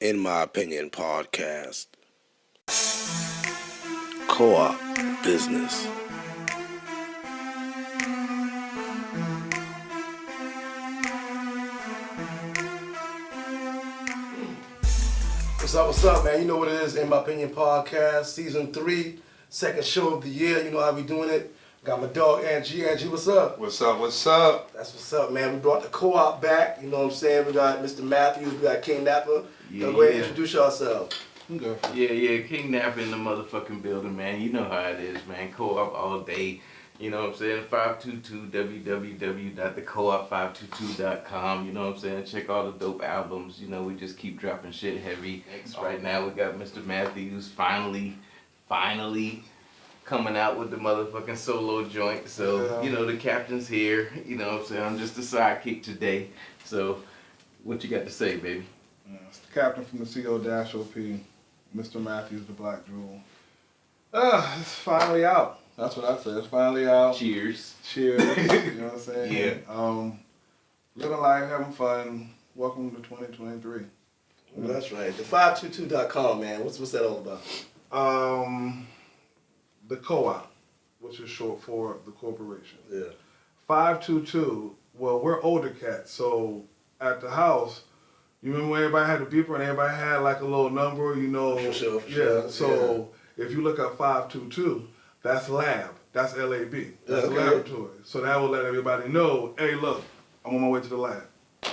In My Opinion podcast. Co-op business. What's up, man? You know what it is, In My Opinion podcast, season 3, second show of the year. You know how we doing it. Got my dog, Angie. Angie, what's up? What's up, what's up? That's what's up, man. We brought the co-op back. You know what I'm saying? We got Mr. Matthews, we got King Napper. Yeah, Go ahead and introduce yourself. Yeah, King Nap in the motherfucking building, man. You know how it is, man. Co-op all day. You know what I'm saying? 522 www.thecoop522.com. You know what I'm saying? Check all the dope albums. You know, we just keep dropping shit heavy. Right now we got Mr. Matthews finally coming out with the motherfucking solo joint. So, you know, the captain's here. You know what I'm saying? I'm just a sidekick today. So, what you got to say, baby? It's the captain from the CO-OP, Mr. Matthews, the Black Jewel. It's finally out. That's what I say. It's finally out. Cheers. Cheers. You know what I'm saying? Yeah. Living life, having fun. Welcome to 2023. Well, that's right. The 522.com, man. What's that all about? The co-op, which is short for the corporation. Yeah. 522, well, we're older cats, so at the house, you remember when everybody had a beeper and everybody had like a little number, you know? For sure. So if you look up 522, that's lab. That's LAB. That's Okay. laboratory. So that will let everybody know, hey, look, I'm on my way to the lab.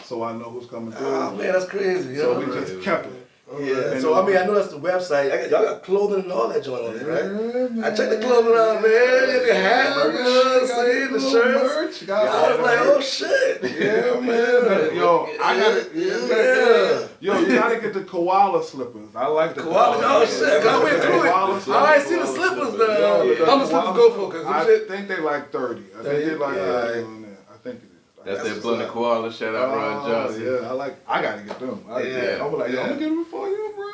So I know who's coming through. Oh, man, that's crazy. So yo. we just kept it. Yeah, so I mean, I know that's the website. Y'all got clothing and all that joint on there, right? Yeah, man. I checked the clothing out, man. The hat, you know what I'm saying? The shirts. I was like, oh shit. Yeah, man. Yo, I got it. Yeah. Yo, you gotta get the koala slippers. I like the Koala, oh shit, I went through it. I ain't seen the slippers though. How much slippers go for? Cause I think they like 30. I think they like 30 on there. I think it is. That's that blunted koala. Shout out Ron Johnson. Yeah, I gotta get them. I was like, yo, I'm gonna get them before you, bro.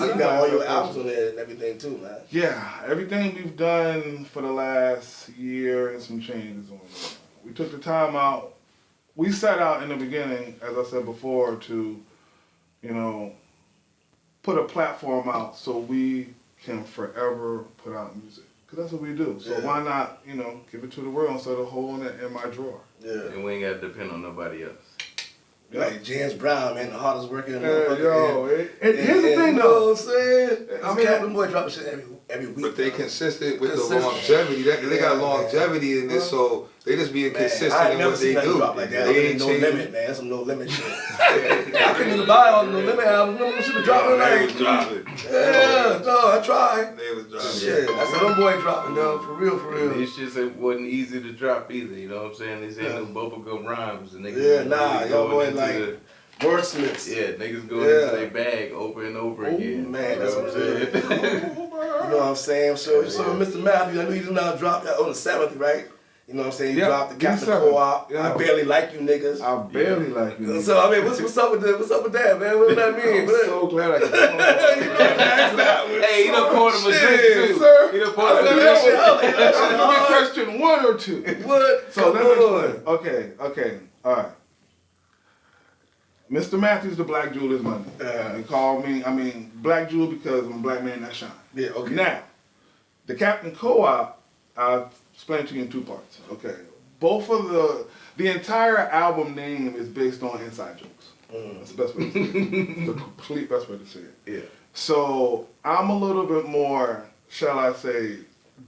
you got all your albums on there and everything too, man. Yeah, everything we've done for the last year and some changes on there. We took the time out. We set out in the beginning, as I said before, to, you know, put a platform out so we can forever put out music. Because that's what we do. So why not, you know, give it to the world instead of holding it in my drawer. Yeah. And we ain't got to depend on nobody else. Like James Brown, man, the hardest working. Here's the thing, you know though. what I'm saying? I I mean, Captain Boy dropping shit every week. But they consistent with the Consistent. longevity. They got Yeah, longevity in this, so they just being Man, consistent I ain't in never what seen they nothing do. drop like that. They ain't No changing. Limit, man. That's some No Limit shit. I couldn't even buy all the No Limit albums. No Limit shit was dropping They like. was dropping. Yeah, no, I tried. They was dropping. Shit, that's what them boy dropping, though. For real. These shits wasn't easy to drop either, you know what I'm saying? These ain't no bubblegum rhymes. And niggas Yeah, nah, y'all going going into like wordsmiths. yeah, niggas going Yeah. into their bag over and over again. Man, You that's know what I'm saying? You know what I'm saying? So Mr. Matthews, I know you just now dropped that on the 7th, right? You know what I'm saying? You Yeah, dropped the Captain December. Co-op. Yeah. I barely like you niggas. I barely like you. So I mean, what's up with what's up with that, man? What does that mean? I'm so glad I could You know what I'm saying? Hey, you done poured him a drink Shit, too. sir. You done I poured him said a that drink. shit. I was like, that shit Let me hard. question 1 or 2. What? So Come let me on. explain. Okay, all right. Mr. Matthews, the Black Jewel is my name. You call me, Black Jewel because I'm a black man that shine. Yeah, okay. Now, the Captain Co-op, I'll explain to you in 2 parts. Okay. Both of the entire album name is based on inside jokes. That's the best way to say it. The complete best way to say it. Yeah. So I'm a little bit more, shall I say,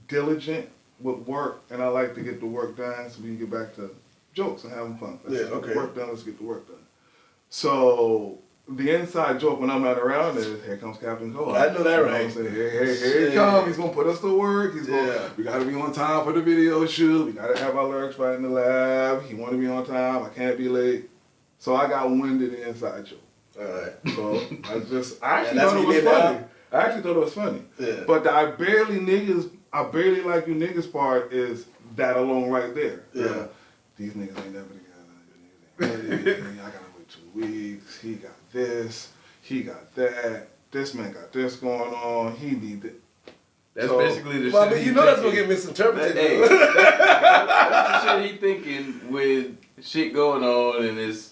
diligent with work, and I like to get the work done so we can get back to jokes and having fun. Let's get the work done, let's get the work done. So the inside joke when I'm not around is, here comes Captain Co-op. I know that, You right? what I'm saying? Here he comes, he's gonna put us to work, we gotta be on time for the video shoot, we gotta have our lyrics right in the lab, he wanna be on time, I can't be late. So I got wind of the inside joke. Alright. So I actually that's thought what it was you did funny. now? I actually thought it was funny. Yeah. But the I barely like you niggas part is that alone right there. Yeah. These niggas ain't never together. I gotta wait 2 weeks. He got this. He got that. This man got this going on. He need it. That's So- basically the Well, I shit mean, he you know that's gonna thinking. get misinterpreted. Hey, though. that's the shit he thinking with shit going on and his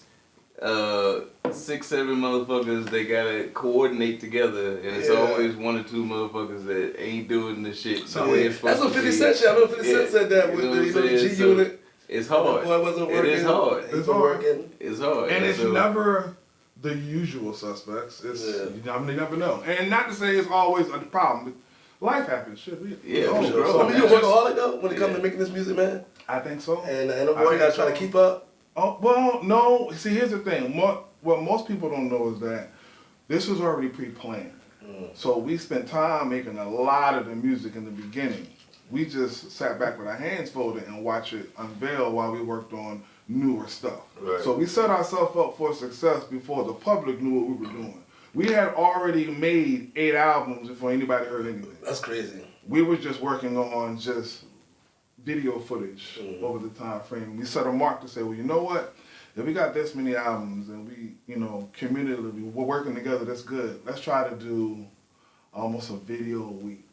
6, 7 motherfuckers, they gotta coordinate together, and it's Yeah. always 1 or 2 motherfuckers that ain't doing the shit the So way it's supposed that's what to 50 be. Cent said. I know 50 Cent Yeah. said that You with know the, what you know, I'm the G saying? So, Unit. it's The hard. boy wasn't It working. is hard. He's It's been hard. working. It's hard. And it's so, never the usual suspects. It's you never know. And not to say it's always a problem. Life happens. Shit, Yeah, oh, for Sure. sure. So, I mean, you a workaholic though when it comes Yeah. to making this music, man. I think so. And the I boy think gotta try so. to keep up. Oh well, no. See, here's the thing. What most people don't know is that this was already pre-planned. So we spent time making a lot of the music in the beginning. We just sat back with our hands folded and watched it unveil while we worked on newer stuff. Right. So we set ourselves up for success before the public knew what we were doing. We had already made 8 albums before anybody heard anything. That's crazy. We were just working on just video footage over the time frame. We set a mark to say, well, you know what? If we got this many albums and we, community, we're working together, that's good. Let's try to do almost a video a week.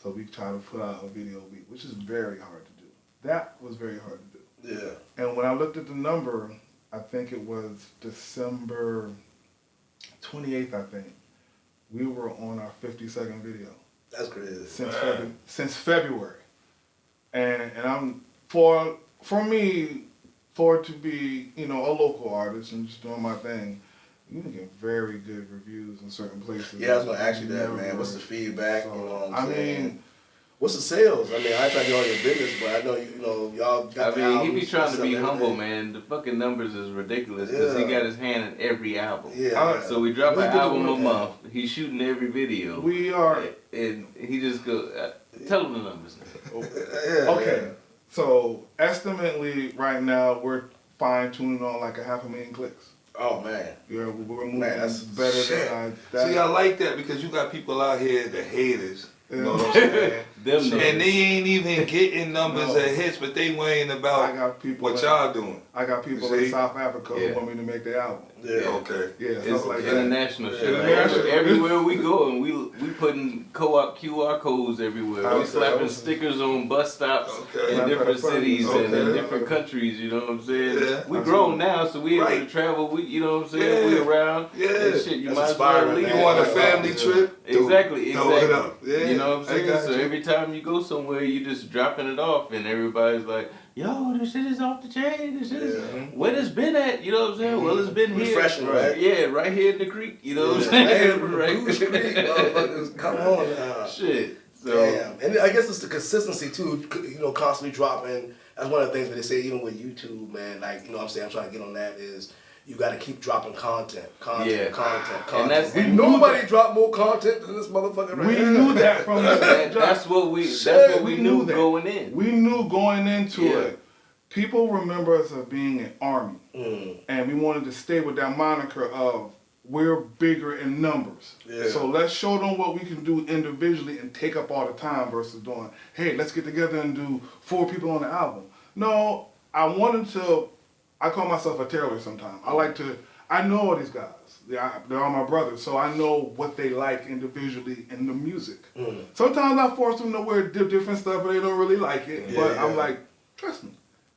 So we try to put out a video a week, which is very hard to do. That was very hard to do. Yeah. And when I looked at the number, I think it was December 28th, I think, we were on our 50-second video That's crazy. since February. And I'm for me, for it to be, a local artist and just doing my thing, you can get very good reviews in certain places. Yeah, I was gonna ask you that, man. Never- What's the feedback? So, You know what I I'm saying? mean, What's the sales? I mean, I ain't trying to get all your business, but I know y'all got the I mean, he albums be trying to and be stuff, humble, everything. man. The fucking numbers is ridiculous because he Yeah. got his hand in every album. Yeah. So we drop Really an good album a work, month. He's shooting every video. we are And he just go, tell him the numbers. Yeah. okay. So estimately, right now we're fine tuning on like 500,000 clicks. Oh man. Yeah, we're moving Man, that's better shit. than that. See, I like that because you got people out here, the haters. You know Yeah. what I'm saying? Them And numbers. they ain't even getting numbers No. of hits, but they worrying I about got people. what that- y'all doing. I got people See? in South Africa Yeah. who want me to make their album. Yeah. Okay. Yeah, It's stuff like that. international shit. Yeah. International. Everywhere we go, and we putting co-op QR codes everywhere. We Okay. slapping stickers on bus stops Okay. in different Okay. cities and in Okay. different countries. You know what I'm saying? Yeah. We grown now, so we able to Right. travel. You know what I'm saying? Yeah. We around. Yeah. And shit, you That's might as inspiring, well leave. man. You want a Yeah. family trip? Exactly, Throw it exactly. up. Yeah. You know what I'm I saying? got So you. every time you go somewhere, you just dropping it off, and everybody's like, "Yo, this shit is off the chain. This shit is where it's been at." You know what I'm saying? Well, it's been here. Refreshing, right? Yeah, right here in the creek. You know what I'm Man, saying? Goose Creek, motherfuckers, come on now. Shit. So Damn. And I guess it's the consistency too, constantly dropping. That's one of the things that they say even with YouTube, man, like, what I'm saying, I'm trying to get on that is you gotta keep dropping content. Yeah. Content. that's- And nobody dropped more content than this motherfucker right We here. knew that from the that's what we we knew knew that. going in. We knew going into Yeah. it. People remember us as being an army, and we wanted to stay with that moniker of we're bigger in numbers. Yeah. So let's show them what we can do individually and take up all the time versus doing, hey, let's get together and do 4 people on the album. No, I call myself a tailor sometimes. I know all these guys. They're all my brothers, so I know what they like individually in the music. Sometimes I force them to wear different stuff, but they don't really like it. Yeah, But yeah. I'm like, trust me,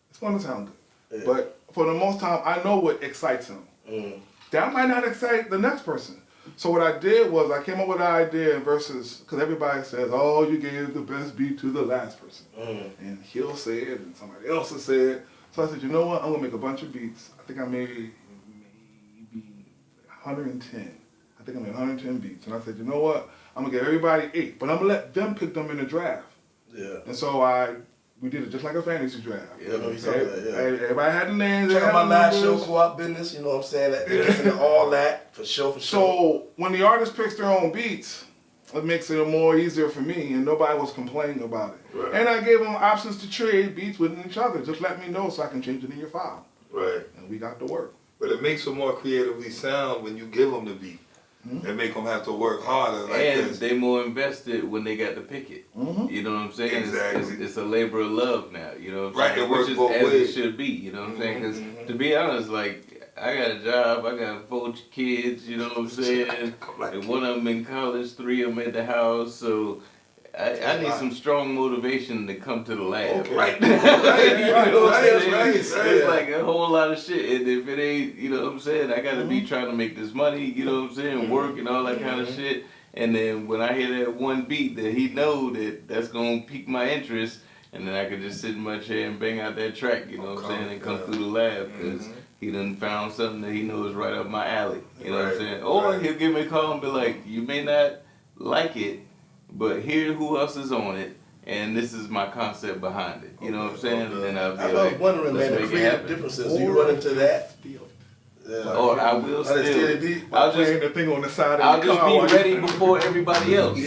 it's gonna sound good. Yeah. But for the most time, I know what excites them. That might not excite the next person. So what I did was I came up with an idea versus, because everybody says, oh, you gave the best beat to the last person. And he'll say it, and somebody else will say it. So I said, you know what, I'm gonna make a bunch of beats. I think I made maybe 110. I think I made 110 beats. And I said, you know what, I'm gonna give everybody 8, but I'm gonna let them pick them in the draft. Yeah. And so we did it just like a fantasy draft. Yeah, I know you talking about that, yeah. Everybody had the names. Check they out had my the last show, numbers. Co-op Business, you know what I'm saying? That gets into all that, for sure. So when the artist picks their own beats, it makes it more easier for me, and nobody was complaining about it. Right. And I gave them options to trade beats with each other. Just let me know so I can change it in your file. Right. And we got to work. But it makes them more creatively sound when you give them the beat. And make them have to work harder like And this. they more invested when they got to pick it. You know what I'm saying? Exactly. It's a labor of love now. You know what I'm Right, saying? it works Which is both as ways. it should be. You know what I'm saying? Because to be honest, like I got a job, I got 4 kids. You know what I'm saying? Like- And one of them in college, 3 of them at the house. So I need some strong motivation to come to the lab. Okay. Right. You know what I'm saying? Right. It's like a whole lot of shit, and if it ain't, you know what I'm saying, I gotta be trying to make this money, you know what I'm saying, work and all that kind of shit. And then when I hear that one beat that he know that's gonna pique my interest, and then I can just sit in my chair and bang out that track, you know what I'm saying, and come through the lab, because he done found something that he knows right up my alley, you know what I'm saying? Or he'll give me a call and be like, you may not like it, but here who else is on it, and this is my concept behind it, you know what I'm saying? And then I'll be I like, was wondering, man, the let's make it creative happen. differences. Do you run into that? Or I will Let it still, steal the beat. I'll Playing just, the thing on the side of I'll the just car. while be you- ready before everybody else. So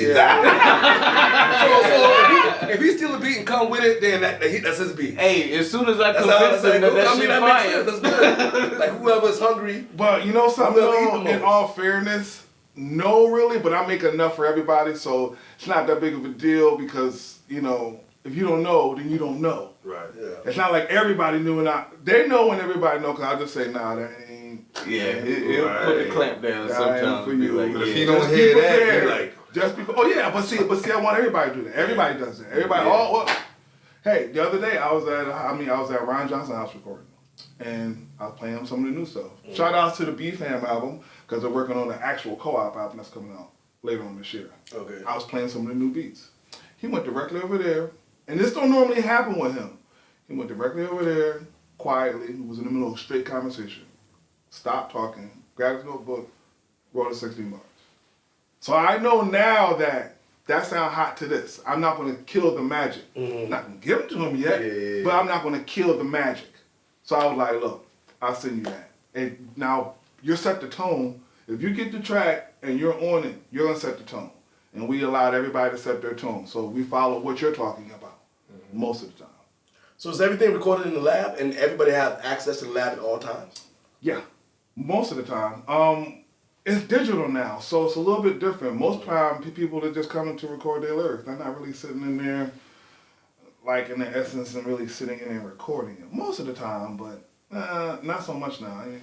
if he steal a beat and come with it, then that's his beat. Hey, as soon as I That's how convince him that I mean, shit that fire, makes sense. That's good. Like whoever's hungry. But you know something, I'm gonna eat though, the in most. all fairness, no really, but I make enough for everybody, so it's not that big of a deal because, you know, if you don't know, then you don't know. Right. Yeah. It's not like everybody knew and they know when everybody know, because I just say, nah, that ain't. yeah, he'll put the clamp down That ain't sometimes. for And be you. like, But if yeah. he don't Just be hear that, prepared. you like, Just because, oh yeah, but see, I want everybody to do that. Everybody does that. Everybody, Yeah. well, hey, the other day I was at Ryan Johnson's house recording, and I was playing some of the new stuff. Shout out to the B Fam album, because they're working on the actual co-op album that's coming out later on this year. Okay. I was playing some of the new beats. He went directly over there, and this don't normally happen with him. He went directly over there, quietly, he was in the middle of a straight conversation, stopped talking, grabbed his notebook, wrote a 16 bars. So I know now that sound hot to this. I'm not going to kill the magic. I'm not going to give it to him yet, Yeah. but I'm not going to kill the magic. So I was like, look, I'll send you that. And now you're set the tone. If you get the track and you're on it, you're going to set the tone. And we allowed everybody to set their tone. So we follow what you're talking about most of the time. So is everything recorded in the lab, and everybody have access to the lab at all times? Yeah, most of the time. It's digital now, so it's a little bit different. Most time, people are just coming to record their lyrics. They're not really sitting in there, like in the essence, and really sitting in there and recording it. Most of the time, but not so much now. I mean,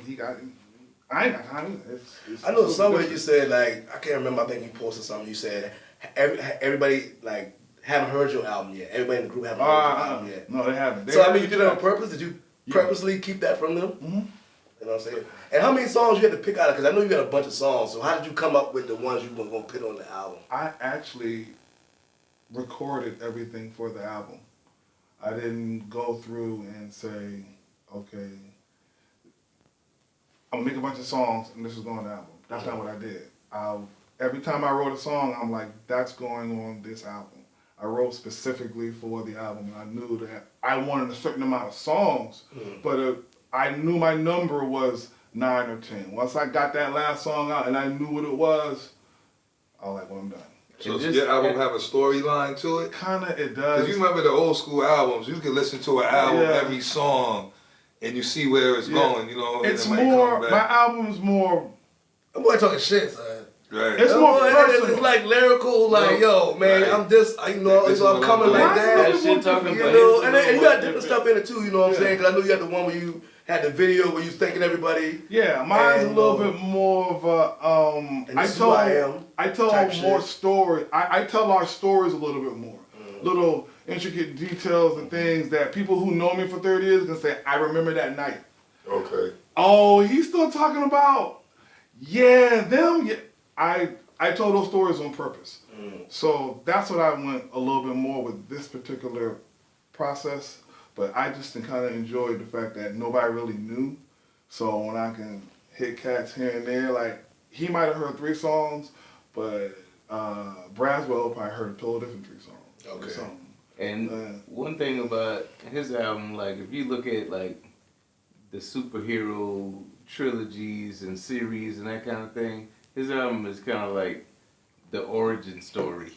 I ain't got time either. It's I know somewhere different. you said, like, I can't remember, I think you posted something, you said everybody, like, haven't heard your album yet. Everybody in the group haven't heard your album yet. No, they haven't. They So, I haven't mean, you did it on checked. purpose? Did you Yeah. purposely keep that from them? Mhm. You know what I'm saying? And how many songs you had to pick out? Because I know you got a bunch of songs, so how did you come up with the ones you were going to put on the album? I actually recorded everything for the album. I didn't go through and say, okay, I'm gonna make a bunch of songs and this is going on the album. That's not what I did. Every time I wrote a song, I'm like, that's going on this album. I wrote specifically for the album, and I knew that I wanted a certain amount of songs, but I knew my number was 9 or 10. Once I got that last song out and I knew what it was, I was like, well, I'm done. so It does just- your album have a storyline to it? Kinda, it does. Because you remember the old school albums, you could listen to an album, Yeah. every song, and you see where it's Yeah. going, you know, and It's it might more, come my back. album's more, I'm going talking shit, son. Right. It's more personal. It's like lyrical, like, yo, man, Right. I'm this, you know, This so is I'm what coming I'm like doing. that. That shit talking You about know, his and you little got different stuff in it too, you know what I'm Yeah. saying? Because I know you had the one where you had the video where you was thanking everybody. yeah, mine's And, a little bit more of a, And this is who I am I tell type more shit. story. I tell our stories a little bit more. Little intricate details and things that people who know me for 30 years can say, I remember that night. Okay. Oh, he's still talking about, yeah, them. Yeah. I told those stories on purpose. So that's what I went a little bit more with this particular process. But I just kind of enjoyed the fact that nobody really knew. So when I can hit cats here and there, like he might have heard 3 songs, but Braswell probably heard a total different 3 songs. or Okay. something. And one thing about his album, like if you look at like the superhero trilogies and series and that kind of thing, his album is kind of like the origin story.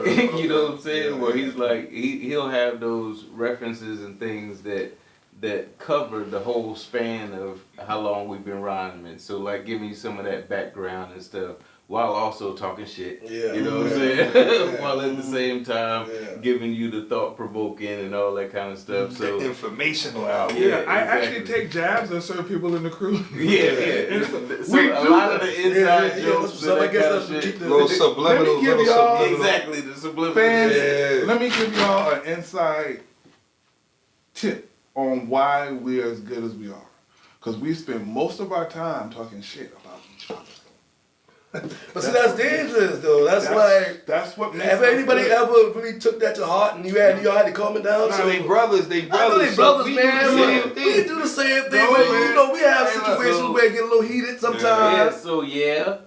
You know what I'm saying? Yeah, Where yeah. he's like he'll have those references and things that cover the whole span of how long we've been rhyming. So like giving you some of that background and stuff. while also talking shit. Yeah. You know what I'm saying? Yeah. While at the same time giving you the thought provoking and all that kind of stuff. So Informational album. Yeah, I exactly. actually take jabs at certain people in the crew. Yeah. So We a do lot of that. the inside jokes So and I that guess kind that's of to shit. keep the Little subliminal. Let me give little y'all- subliminal. Exactly, the subliminal. Fans, Yeah. let me give y'all an inside tip on why we're as good as we are. Because we spend most of our time talking shit about each other. But see, that's dangerous though. That's like. That's what makes Have us anybody good. ever really took that to heart and y'all had to calm it down? Nah, So they brothers. I know they so brothers, we man. do the same But thing. we do the same thing. No, but, man. you know, we have Hey, situations so- where it get a little heated sometimes. Yeah, so yeah.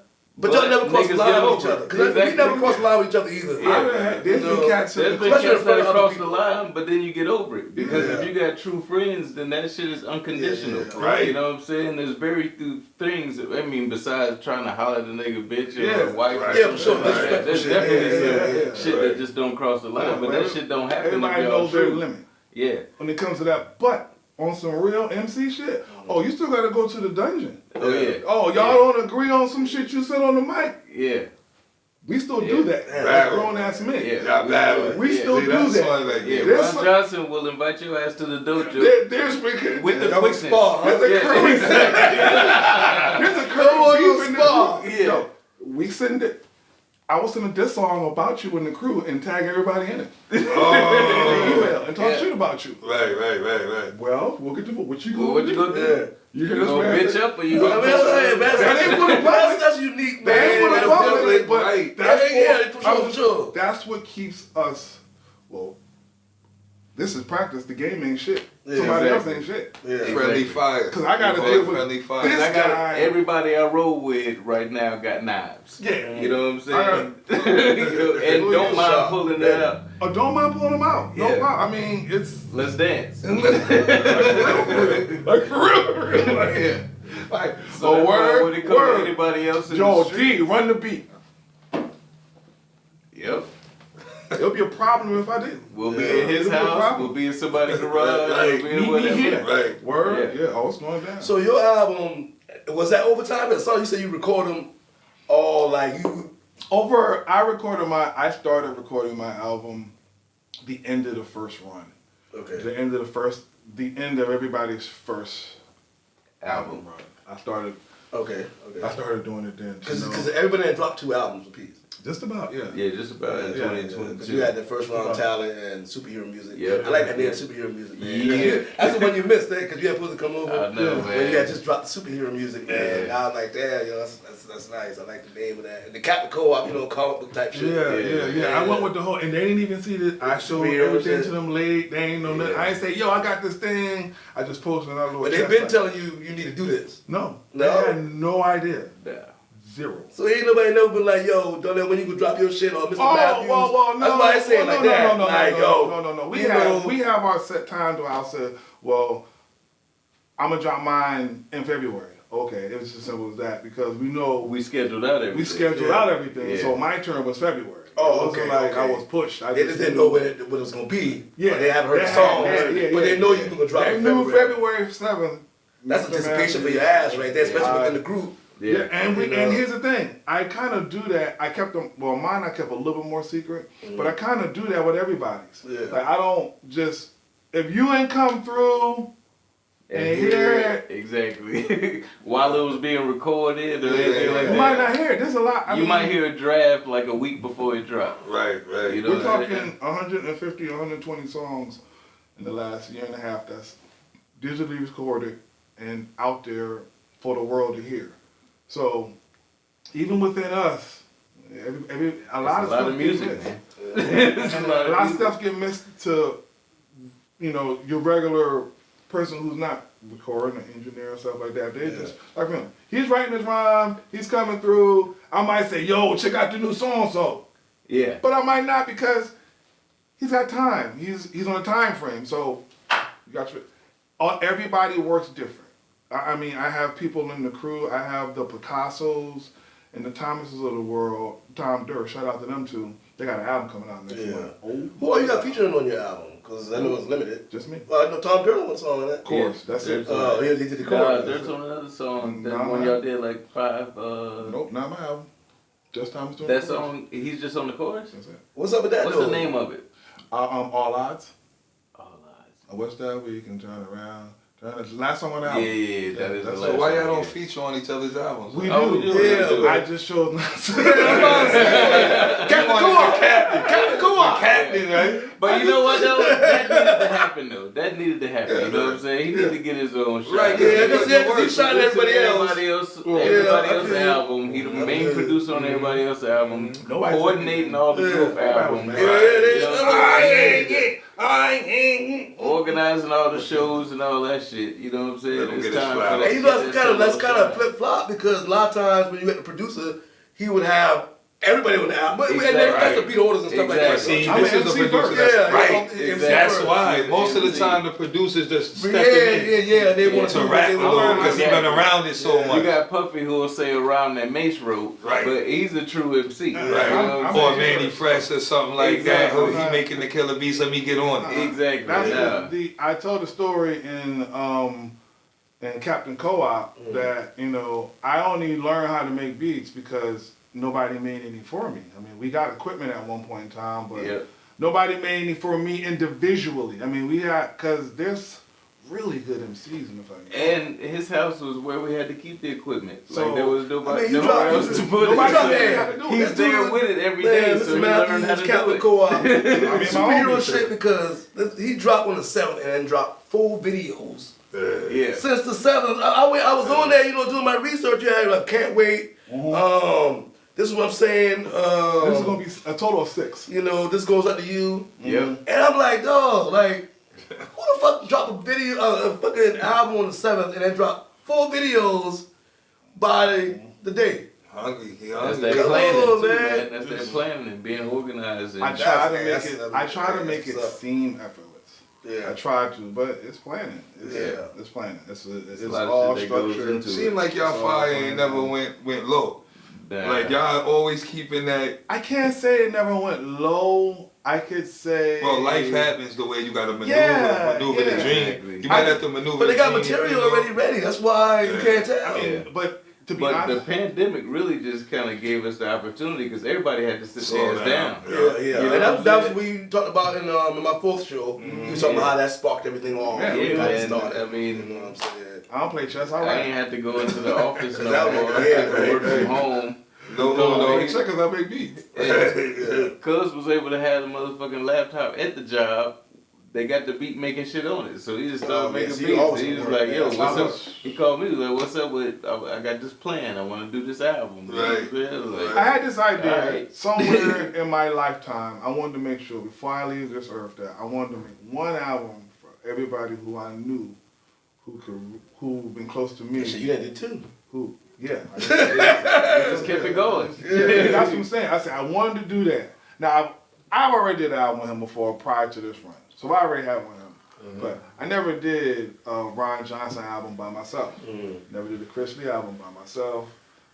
But y'all never cross the niggas line get with over each it. other. Because we never cross the line with each other either. Yeah. There's You know, been cats in There's the been Especially in cats front that of other cross the people. line, but then you get over it. Because Yeah. if you got true friends, then that shit is unconditional. Yeah, right. You know what I'm saying? There's very few things, I mean, besides trying to holler at the nigga bitch or Yeah, a wife. right. or Yeah, for sure. something like that. Disrespectful There's shit. definitely Yeah, some shit that just don't cross the line. But that shit don't happen Everybody if y'all knows their true. limit Yeah. when it comes to that. But on some real MC shit, oh, you still gotta go to the dungeon. Oh yeah. Oh, y'all don't agree on some shit you said on the mic. Yeah. We still Yeah. do that. Yeah. As grown ass men. Yeah. Y'all bad. We Yeah. still See, do that's that. why, like, Yeah, There's Ron some- Johnson will invite your ass to the dojo There's been with the Y'all would quickness. spar, huh? there's a Yeah, current exactly. there's a Come on, current you beef in the spar. crew. Yeah. Yo, we send it. I was sending this song about you in the crew and tag everybody in it. Oh. Email and talk Yeah. shit about you. Right. Well, we'll get to what you Well, gonna what you do. gonna do? Yeah. You hear You this gonna man? bitch up or you I gonna mean, That ain't for the public. that's unique, man. That ain't for the That's public, different. but Right. that's Yeah, for sure, for sure. That's what keeps us. Well, this is practice. The game ain't shit. Yeah, Somebody else exactly. ain't shit. Yeah. Friendly fire. 'Cause I gotta Big deal with friendly fire. this I got guy. everybody I roll with right now got knives. Yeah. You know what I'm saying? I You know, and don't mind Sharp. pulling that out. Oh, don't mind pulling them out. No Yeah. problem. I mean, it's Let's dance. like for real. Like, Yeah. like So a that's why word, when it comes to word. anybody else in Joe the street. D, run the beat. Yep. It'll be a problem if I did. We'll be Yeah. in his It'll be a house, problem. we'll be in somebody's garage, Right. we'll be in Meet me whatever. here. Right. Word. Yeah. Yeah. Oh, it's going down. So your album, was that overtime? That song you said you record them all like you. I started recording my album the end of the first run. Okay. The end of everybody's first album run. I started doing it then. Because everybody had dropped 2 albums apiece. Just about, yeah. Yeah, just about in Yeah, 2022. Because you had the first round talent and superhero music. Yep. I like that name, superhero music, man. Yeah. That's the one you missed, because you had supposed to come over. I know, When man. you had just dropped the superhero music, man. Yeah. And I was like, damn, that's nice. I like the name of that. And the Captain Co-op, comic book type shit. Yeah. I went with the whole, and they didn't even see this. I showed Superhero everything shit. to them late. They ain't know nothing. Yeah. I ain't say, yo, I got this thing. I just posted it on a little But they've chat been site. telling you need to do this. No. No? They had no idea. Yeah. Zero. So ain't nobody never been like, yo, don't know when you go drop your shit or Mr. Matthews. No. That's why I say it like that. Like, yo, No. you know- We have our set times where I'll say, well, I'm gonna drop mine in February. Okay, it was as simple as that because we know We scheduled out everything. we scheduled Yeah. out everything. Yeah. So my turn was February. Oh, It wasn't okay, like I okay. was pushed. I They just didn't know what it was going to be. Yeah. Or they haven't heard the They songs. had- yeah, but yeah, they know yeah. you going to drop They in knew February. February 7th. That's anticipation for your ass right there, especially within the group. Yeah, and You know. and here's the thing. I kind of do that. I kept them. Well, mine I kept a little bit more secret, but I kind of do that with everybody's. Yeah. Like I don't just if you ain't come through and hear it, Exactly. While it was being recorded or Yeah, anything like you that. might not hear it. There's a lot. I You mean, might hear a draft like a week before it dropped. Right. You know We're what I'm talking saying? 150, 120 songs in the last year and a half that's digitally recorded and out there for the world to hear. So even within us, a lot of stuff music, gets missed. man. And a lot of stuff get missed to, your regular person who's not recording, an engineer and stuff like that. They just like him. He's writing his rhyme. He's coming through. I might say, "Yo, check out the new so-and-so," Yeah. but I might not because he's got time. He's on a time frame. So you got everybody works different. I mean, I have people in the crew. I have the Picassos and the Thomases of the world. Tom Durr, shout out to them two. They got an album coming out next month. Oh, Who are you got featuring on your album? Because I know it's limited. just me. Well, I know Tom Durden was on that. Of course, that's it. Oh, he did the Nah, chorus. there's on another song that Nah, one man. y'all did like 5. Nope, not my album. Just Thomas doing That the chorus. song, he's just on the chorus? That's it. What's up with that? What's though? the name of it? All Odds. All Eyes. What's that where you can turn around? Last song on the Yeah, album. that is the that's last So why y'all song, don't yeah. feature on each other's albums? We Oh, do. we do. Yeah. I just chose not to. Captain Co-op. Captain Co-op. Captain, right? But you know what though? That needed to happen though. That needed to happen. You know what I'm saying? He needed to get his own shot. Right, Yeah, because he's shot everybody else. Everybody I else's feel you. album. He the main producer on everybody else's album. Nobody said Coordinating all the group albums. Yeah, they, You know what I'm saying? Organizing all the shows and all that shit. You know what I'm saying? Let him It's get his time for flowers. that. And you know, get that's that kind solo of flip flop because a lot of times when you get the producer, he would have everybody on the album. But and then that's the beat orders and stuff like that. Exactly. See, I'm this an is the MC producer. first. That's Yeah, right. yeah, MC That's first. why most of the MC. time the producers just stepping Yeah, they want to rap a little because he been around it so Yeah. much. You got Puffy who will say around that Mace wrote, Right. but he's a true MC. Right. You know what I'm I'm Or saying? Manny Fresh or something like Exactly. that. He making the killer beats, let me get on it. Exactly. That's Yeah. I told the story in Captain Co-op that I only learned how to make beats because nobody made any for me. I mean, we got equipment at one point in time, but Yep. nobody made any for me individually. I mean, we had because there's really good MCs in the fucking. And his house was where we had to keep the equipment. So, Like there was nobody, I mean, you nowhere drop- else to put it. nobody drop So that. How to do it. he's Let's there do with it every Man, day, this so he Matthews, learned how to do Captain it. Co-op. I mean, my Superhero homie shit said- because he dropped on the 7th and then dropped 4 videos. Yeah. Since the 7th, I was on there, doing my research. Yeah, like, can't wait. This is what I'm saying. This is gonna be a total of 6. This goes out to you. Yep. And I'm like, dog, like, who the fuck dropped a video, a fucking album on the 7th and then drop 4 videos by the day? Hungry, he That's hungry. that planning on, too, man. man. That's that planning and being organized. And I try to make that's- it. I try to make it that's- seem effortless. Yeah. I try to, but it's planning. Yeah. It's planning. It's a lot of all shit that goes structured. into it. Seemed like y'all It's all fire fun. ain't never went low. Nah. Like y'all always keeping that. I can't say it never went low. I could say. Well, life happens the way you gotta maneuver Yeah, the yeah. dream. Exactly. You might have to maneuver. But they the got dream, material already ready. That's why you can't tell. I mean, Yeah. but to be But honest, the pandemic really just kind of gave us the opportunity because everybody had to sit Slow their ass down. down. Yeah. You know And what I'm that's saying? what we talked about in my 4th show. We was talking about how that sparked everything off. Yeah, Yeah, Got it man. started. I mean, You know what I'm saying? I don't play chess. I I write. ain't had to go into the office no That more. was- I yeah, could work right. from home. No, Check because I make beats. Cuz was able to have the motherfucking laptop at the job. They got the beat making shit on it, so he just started Oh, man, making so you beats. always He was work, like, man. "Yo, That's what's how up?" much- He called me. He was like, "What's up with? I got this plan. I want to do this album." Right. You know what I'm saying? Like, I had this idea Alright. somewhere in my lifetime. I wanted to make sure before I leave this earth that I wanted to make one album for everybody who I knew, who been close to me. Shit, you done did too. Who? Yeah. just kept it going. Yeah, that's what I'm saying. I said I wanted to do that. Now I've already did an album with him before prior to this run, so I already had one with him. But I never did a Ron Johnson album by myself. Never did a Chris Lee album by myself.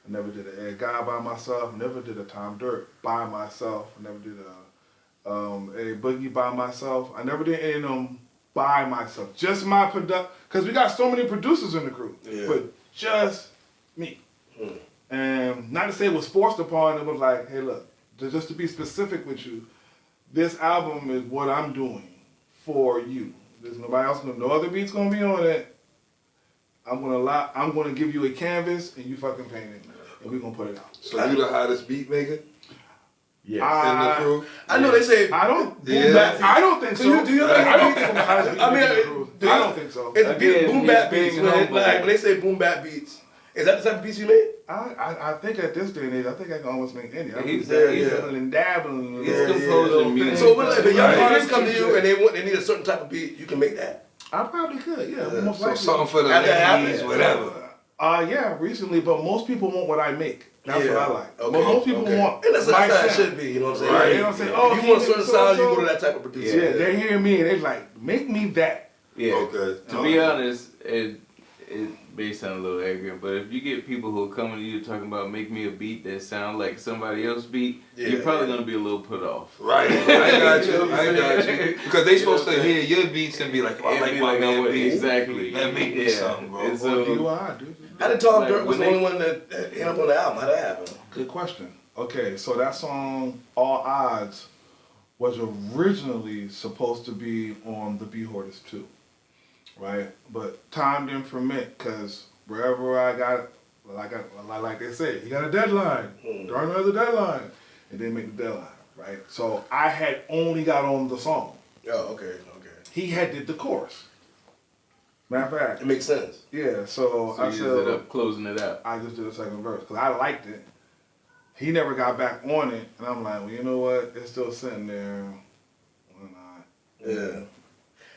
I never did an Ed Guy by myself. Never did a Tom Dirt by myself. I never did a Boogie by myself. I never did any of them by myself. Just my product, because we got so many producers in the crew, Yeah. but just me. And not to say it was forced upon, it was like, hey, look, just to be specific with you, this album is what I'm doing for you. There's nobody else, no other beats gonna be on it. I'm gonna give you a canvas and you fucking paint it, and we're gonna put it out. So you the hottest beat maker Yeah. in the crew? I know they say I don't. Yeah. I don't think so. Do you think I don't beats- think I'm the hottest beat I mean, maker in the crew. do you- I don't think so. it's Again, boom he's bap being beats. When humble. they say boom bap beats, is that the type of beats you made? I think at this day and age, I think I can almost make any. I'm He's- dabbling, dabbling. He's little composing things. music. So if a young Right. artist come to you and they need a certain type of beat, you can make that. I probably could, yeah. Most So likely. something for the Have that ladies, happen? whatever. Yeah, recently, but most people want what I make. That's what I like. Okay. But most people want And that's my how it should. should be, you know what I'm saying? Right. They don't say, oh, If you want a certain so- sound, you so- go to that type of producer. Yeah, they hear me and they like, make me that. Yeah. Okay. To be honest, it may sound a little arrogant, but if you get people who are coming to you talking about make me a beat that sound like somebody else's beat, you're probably gonna be a little put off. Right. I got you. Because they supposed to hear your beats and be like, oh, I And like be my like, man oh, beats. exactly. Man, make me something, bro. And So, so, DUI, dude. How did Tom Like, Dirt was when the they- only one that ended up on the album? How that happen? Good question. Okay, so that song, All Odds, was originally supposed to be on the Bee Hoarders 2, right? But time didn't permit, because wherever I got, like they say, you got a deadline. Darn another deadline. It didn't make the deadline, right? So I had only got on the song. Oh, okay. He had did the chorus. Matter of fact. It makes sense. Yeah, so I you said, ended up closing it out. I just did a second verse, because I liked it. He never got back on it, and I'm like, well, you know what? It's still sitting there. Why not? Yeah.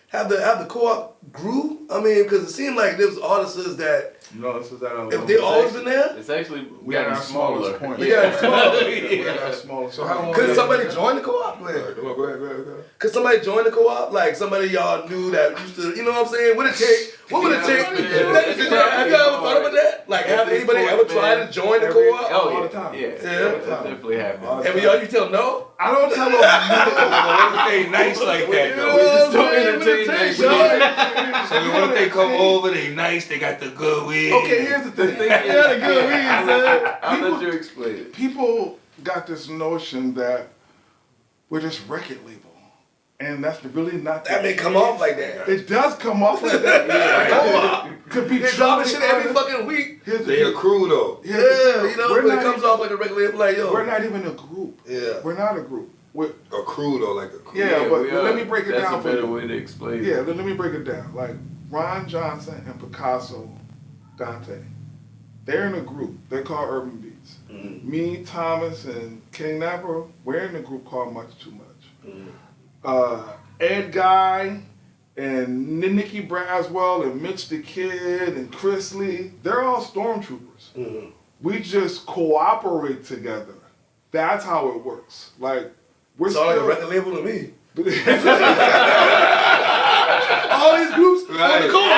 Have the co-op grew? I mean, because it seemed like there was artists that No, this is that. if they always been there. It's actually We got gotten our smaller. smallest point. We got smaller. We got our smallest. So how long- Could somebody join the co-op? Go ahead. Could somebody join the co-op? Like somebody y'all knew that used to, you know what I'm saying? What would it take? What would it take? Have y'all ever thought about that? Like, have anybody ever tried to join the co-op? Oh, All yeah. the time. Yeah, Yeah. that definitely happened. And y'all, you tell them no? I don't tell them. What if they nice like that You though? know what I'm don't saying? entertain What it take, that son? So what if they come over, they nice, they got the good weed. Okay, here's the thing. They got a good reason, son. I'll let you explain it. People got this notion that we're just record label, and that's really not. That may come off like that. It does come off like that. Co-op. Could be They dropping truly shit every honest. fucking week. Here's the They thing. accrue though. Here's the Yeah, thing. you know, We're but not it comes even- off like a regular, like, yo. We're not even a group. Yeah. We're not a group. We're, Accrue though, like accrue. Yeah, but we are. let me break it That's down a for better you. way to explain yeah, it. let me break it down. Like Ron Johnson and Picasso, Dante, they're in a group. They're called Urban Beats. Mm-hmm. Me, Thomas, and King Napper, we're in a group called Much Too Much. Mm-hmm. Ed Guy and Nikki Braswell and Mitch the Kid and Chris Lee, they're all stormtroopers. Mm-hmm. We just cooperate together. That's how it works. Like, we're It's all like a still... record label to me. All these groups on the co-op.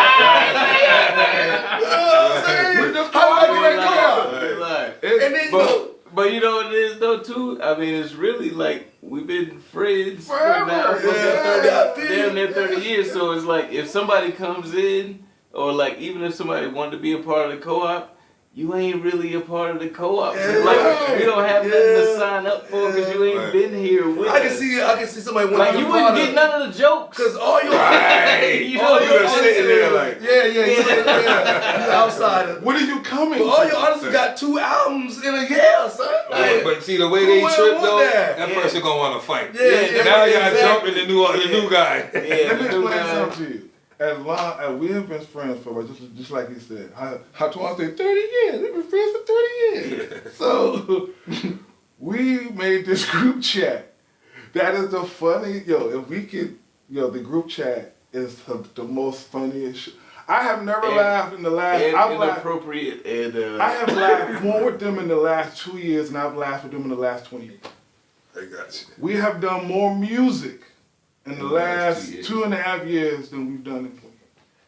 You know what I'm saying? We're just How about cooperating. that Like, It's- And then, you know, but you know what it is though too? I mean, it's really like we've been friends Forever. for now for Yeah. damn near 30 years. So it's like if somebody comes in, or like even if somebody wanted to be a part of the co-op, you ain't really a part of the co-op. So, Yeah. like we don't have nothing to Yeah. sign up for because you ain't Right. been here with I can us. see somebody wanting Like to you be wouldn't part get of. none of the jokes. Cause all your Right. You all know, your you're sitting there like- yeah, you outsider. What are you coming But all to? your artists got 2 albums in a year, son. Like, But see the way who they wouldn't trip want though, that? that Yeah. person gonna want to fight. yeah, Now y'all exactly. jumping the new guy. Yeah, Let me the new explain guy. something to you. As long as we have been friends for, just like you said, how Twan said 30 years. We've been friends for 30 years. So we made this group chat. That is the funny, if we could, the group chat is the most funniest shit. I have never And- laughed in the last, And I've laughed, inappropriate and I have laughed more with them in the last 2 years than I've laughed with them in the last 20 years. I got you. We have done more music in the last 2 years. 2.5 years than we've done in 20 years.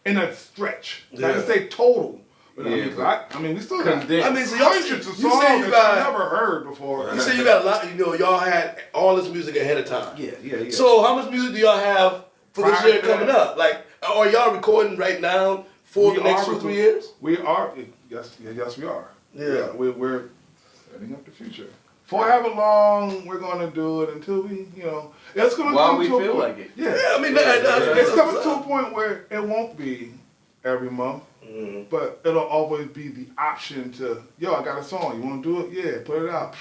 In a stretch. Not to Yeah. say total. But Yeah, I mean, we still got condensed. I mean, so y'all hundreds of you songs say you that got you never heard before. you say you got a lot. You know, y'all had all this music ahead of time. Yeah. So how much music do y'all have for this Prior year to coming that. up? Like, are y'all recording right now for We the next are 2 or 3 years? We are. Yes, we are. Yeah. We're setting up the future. For however long we're going to do it until we, it's going to While come we to a feel point. like it. Yeah. Yeah, I mean, It's coming to a point where it won't be every month. Mm-hmm. But it'll always be the option to, I got a song. You want to do it? Yeah, put it out.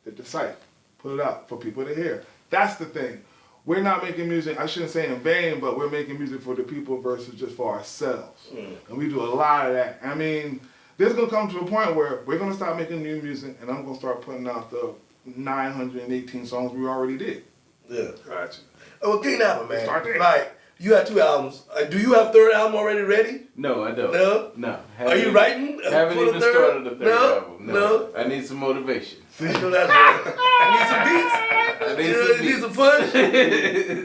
Hit the site. Put it out for people to hear. That's the thing. We're not making music, I shouldn't say in vain, but we're making music for the people versus just for ourselves. And we do a lot of that. I mean, there's going to come to a point where we're going to start making new music and I'm going to start putting out the 918 songs we already did. Yeah. Got you. Oh, well, King Napper, man. Start there. Like, you have 2 albums. Do you have 3rd album already ready? No, I don't. No? No. Are you writing Haven't for the even third? started the third No? album. No? I need some motivation. I know that's right. You need some beats? I need You some need beats. some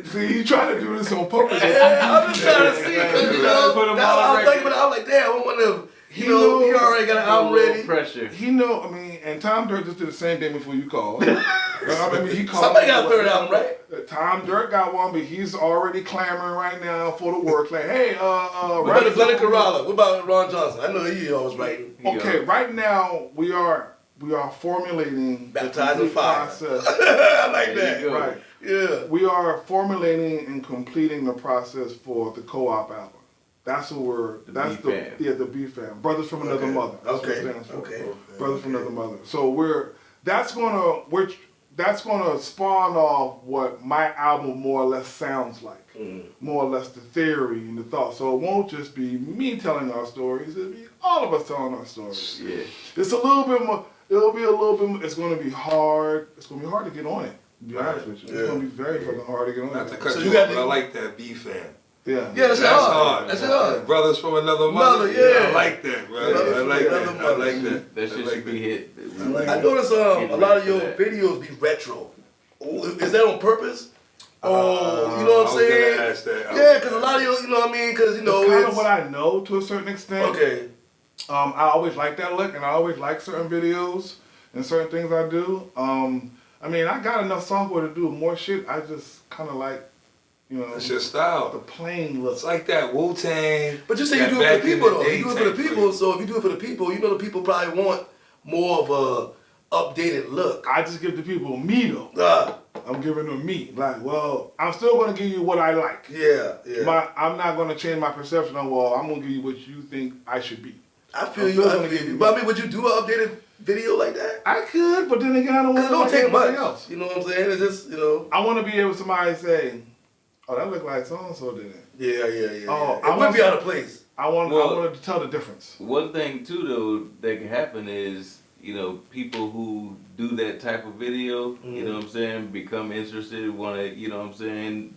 push? See, you trying to do this on purpose. Yeah, I'm just trying to see, because, Put 'em on I was record. thinking, I was like, damn, I wonder if, He he already got an A album little ready. pressure. And Tom Dirt just did the same thing before you called. He called. Somebody got a 3rd album, right? Tom Dirt got one, but he's already clamoring right now for the work. Like, hey, What about the Glenn Corrala? What about Ron Johnson? I know he always writing. Okay, right now we are we are formulating the Baptized in complete fire. process. I like There that. you go. Right. Yeah. We are formulating and completing the process for the co-op album. That's what we're. That's B Fam. the B Fam. Brothers from Another Okay. Mother. That's Okay. what it stands for. Okay. Brothers from Another Mother. So that's gonna spawn off what my album more or less sounds like. More or less the theory and the thought. So it won't just be me telling our stories. It'll be all of us telling our stories. Yeah. It's a little bit more. It'll be a little bit more. It's gonna be hard. It's gonna be hard to get on it. To be honest with you, it's gonna be very fucking hard to get on Not to it. cut So you you got off, but the- I like that B Fam. Yeah. Yeah, that's hard. That's hard. Brothers from Another Mother. Yeah. I like that, bro. Brothers I from like Another that. I Mother. like that. That I shit like should be that. hit. I notice Get a lot of ready your for that. videos be retro. Is that on purpose? Oh, you know I what was I'm saying? gonna ask that. Yeah, because a lot of you know what I mean? Because, you know, It's kind it's... of what I know to a certain extent. Okay. I always like that look, and I always like certain videos and certain things I do. I mean, I got enough software to do more shit. I just kind of like, you know, It's your the style. plain look. It's like that Wu-Tang. But you say you that do it back for the in people, though. day You do it for the type people, thing. so if you do it for the people, you know the people probably want more of a updated look. I just give the people me though. I'm giving them me. Like, well, I'm still gonna give you what I like. Yeah, yeah. I'm not gonna change my perception on. Well, I'm gonna give you what you think I should be. I feel you. I feel you. But I mean, would you do an updated video like that? I could, but then again, I don't want Because it to don't like take everybody much. else. You know what I'm saying? It's just, you know. I want to be able to somebody say, "Oh, that look like so and so did it." Yeah, yeah, yeah. Oh, yeah. It would be out of place. I Well- wanted to tell the difference. One thing too though that can happen is, you know, people who do that type of video, you know what I'm saying, become interested, want to, you know what I'm saying,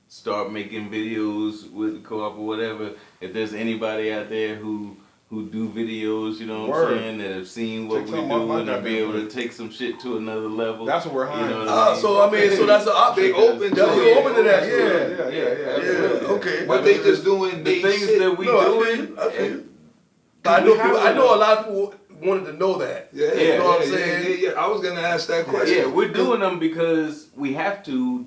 start making videos with the co-op or whatever. If there's anybody out there who do videos, you know what Word. I'm saying, that have seen what Take we some off my do and be goddamn able to plate. take some shit to another level. That's what we're you hiring. know what I mean? So I mean, so that's an option. They open to Yeah, it. you're open to that. Yeah, Yeah. yeah. Yeah. Okay. But they just doing the they things shit. that we No, I feel doing. you. I feel you. Cause I know we have people. I to- know a lot of people wanted to know that. Yeah, You know what I'm yeah, saying? yeah. I was gonna ask that question. Yeah, we're doing them because we have to,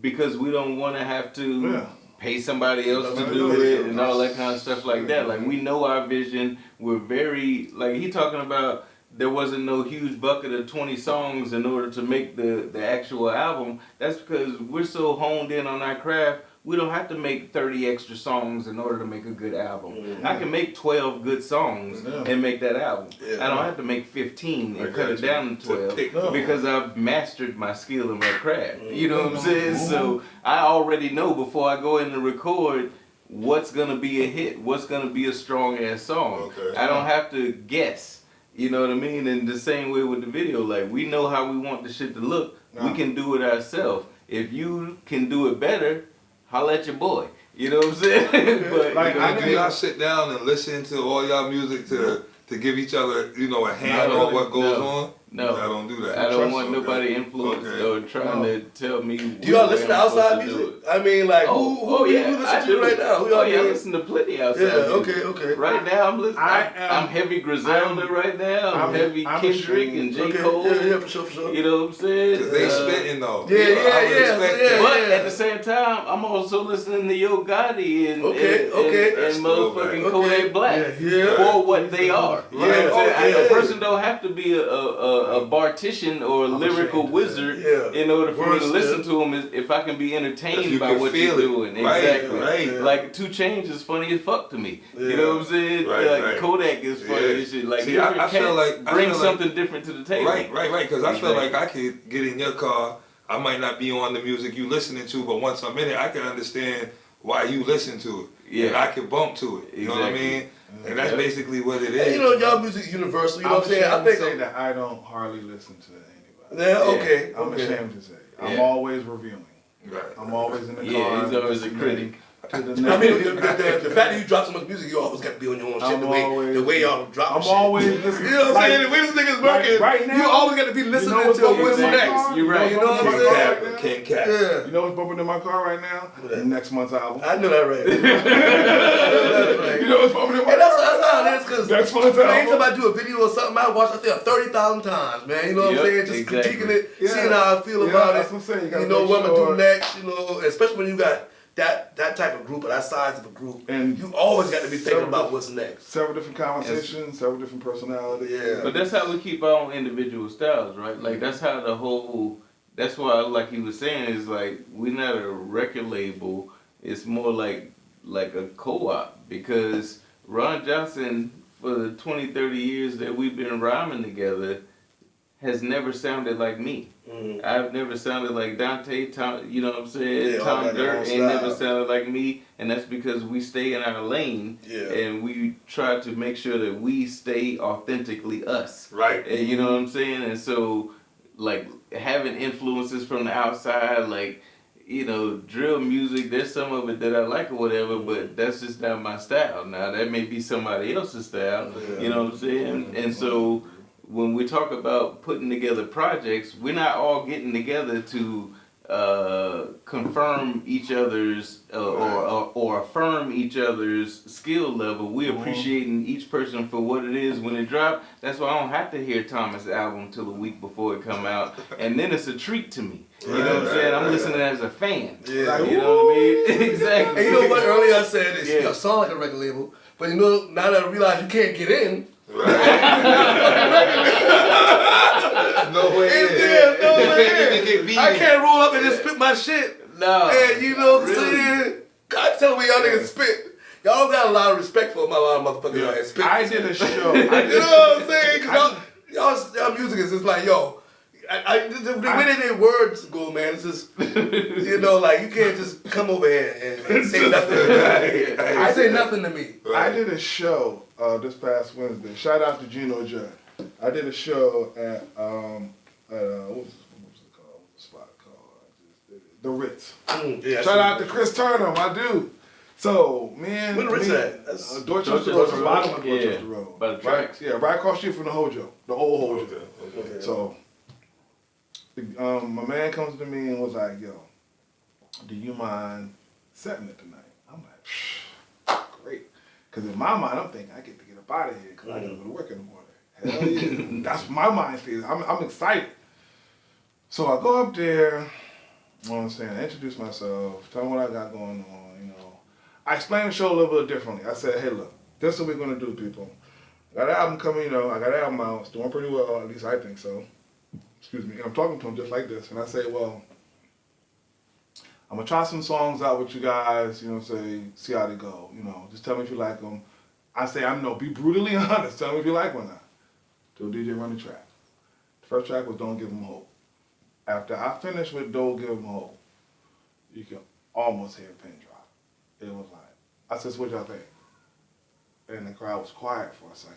because we don't want to have to Yeah. pay somebody else to Somebody do else. it and all that kind of stuff like that. Like, we know our vision. We're very, like, he talking about there wasn't no huge bucket of 20 songs in order to make the actual album. That's because we're so honed in on our craft. We don't have to make 30 extra songs in order to make a good album. I can make 12 good songs Yeah. and make that album. Yeah. I don't have to make 15 I and cut got it you. down to 12 pick- No. because I've mastered my skill and my craft. You know what I'm saying? So I already know before I go in to record what's gonna be a hit, what's gonna be a strong ass song. Okay. I don't have to guess. You know what I mean? And the same way with the video, like, we know how we want the shit to look. We Nah. can do it ourselves. If you can do it better, holla at your boy. You know what I'm saying? But Like, you know, Do y'all sit down and listen to all y'all music to give each other, you know, a hand No, on what goes no. on? No. I don't do that. I don't Trust want Okay. nobody influenced Okay. or trying to tell me. Do y'all listen to outside music? I mean, like, who Oh yeah, you listen I to do. right now? Who Oh y'all yeah, I hear? listen to plenty outside. Yeah, music. okay. Right now, I'm listening. I'm heavy Griselda I'm- right now. I'm heavy I'm Kendrick ashamed. and J. Okay, Cole. yeah, for sure. You know what I'm saying? Cause they spitting though. Yeah, I would yeah, expect yeah. that. But at the same time, I'm also listening to Yo Gotti and Okay. That's and still motherfucking bad. Kodak Black Yeah. for what they are. You know what I'm saying? Yeah. A person don't have to be a bartician or a lyrical ashamed of wizard Yeah. in order for me to Words, listen yeah. to him. If I can be If entertained you by can what feel you're it. doing, Right, exactly. right. Like 2 Chainz is funny as fuck to me. You know what I'm saying? Right, like right. Kodak is funny Yeah. as shit. Like, See, different I feel cats like- I bring feel like- something different to the table. Right. Because I feel Exactly. like I could get in your car. I might not be on the music you listening to, but once I'm in it, I can understand why you listen to it. Yeah. And I can bump to it. You know what I Exactly. mean? And that's Yeah. basically what it is. And you know, y'all music universal. You know what I'm saying? I ashamed to think. say that I don't hardly listen to anybody. Yeah. Okay. I'm Okay. ashamed to say. I'm Yeah. always reviewing. Right. I'm always in the car. Yeah, he's always a listening critic. To the I mean, next. the fact that you drop so much music, you always got to be on your own shit. I'm The way always- y'all drop I'm shit. always listening. You know what I'm Like, saying? The way this nigga's like, working, right now, you always got to be listening what's to bumping what's in my next. car? You're right. You know what I'm King saying? Cap, King Cap. Yeah. You know what's bumping in my car right now? Next month's album. I know that right. I know that right. You know what's bumping in my And that's car? how it is, because Next month's anytime album. I do a video or something, I watch it there 30,000 times, man. You know what Yep, I'm saying? Just exactly. critiquing it, Yeah. seeing how I feel Yeah, about that's it. what I'm saying. You gotta You know make what I'm going to sure- do next, you know, especially when you got that type of group or that size of a group, And you always got to be thinking several about what's next. Several different conversations, several different personalities. Yeah. But that's how we keep our own individual styles, right? Like that's how the whole. That's why, like he was saying, is like we're not a record label. It's more like a co-op because Ron Johnson, for the 20, 30 years that we've been rhyming together, has never sounded like me. Mm-hmm. I've never sounded like Dante, Tom, you know what I'm saying? Yeah, Tom all Dirt that ain't never style. sounded like me, and that's because we stay in our lane, Yeah. and we try to make sure that we stay authentically us. Right. And you know what I'm saying? And so, like, having influences from the outside, like, you know, drill music, there's some of it that I like or whatever, but that's just not my style. Now, that may be somebody else's style, you know what I'm saying? And so, when we talk about putting together projects, we're not all getting together to confirm each other's or affirm each other's skill level. We're appreciating each person for what it is when it drops. That's why I don't have to hear Thomas' album till a week before it come out, and then it's a treat to me. You know what I'm saying? I'm listening as a fan. Yeah. You know what I mean? Exactly. And you know what? Earlier I said it's Yeah. you sound like a record label, but you know now that I realize you can't get in. No way. Yeah, no way. I I can't roll up and just spit my shit. No. And you know what I'm Really? saying? God tell me y'all niggas spit. Y'all don't got a lot of respect for my lot of motherfuckers out here spit. I did a show. You know what I'm saying? Cause y'all music is just like, yo, the way their words go, man, it's just, you know, like, you can't just come over here and say nothing to me. I say nothing to me. I did a show this past Wednesday. Shout out to Gino J. I did a show at what was it called? What's the spot called? I just did it. The Ritz. Yeah, Shout out to Chris Turner, my dude. So, man. Where the Ritz at? That's Dorchester Dorchester Road, the Road. bottom of Yeah, Dorchester Road. by the tracks. Yeah, right across the street from the Hojo, the old Hojo. okay. So, my man comes to me and was like, yo, do you mind setting it tonight? I'm like, great. Because in my mind, I'm thinking, I get to get up out of here because I got to go to work in the morning. Hell yeah. That's my mind state. I'm excited. So I go up there, you know what I'm saying, I introduce myself, tell them what I got going on, you know. I explained the show a little bit differently. I said, hey, look, this is what we're going to do, people. I got an album coming, you know, I got an album out. It's doing pretty well, at least I think so. Excuse me. And I'm talking to him just like this. And I say, well, I'm going to try some songs out with you guys, you know, see how they go. You know, just tell me if you like them. I say, be brutally honest. Tell me if you like one or not. To a DJ run the track. The first track was Don't Give 'Em Hope. After I finished with Don't Give 'Em Hope, you can almost hear a pin drop. It was like, I said, so what y'all think? And the crowd was quiet for a second.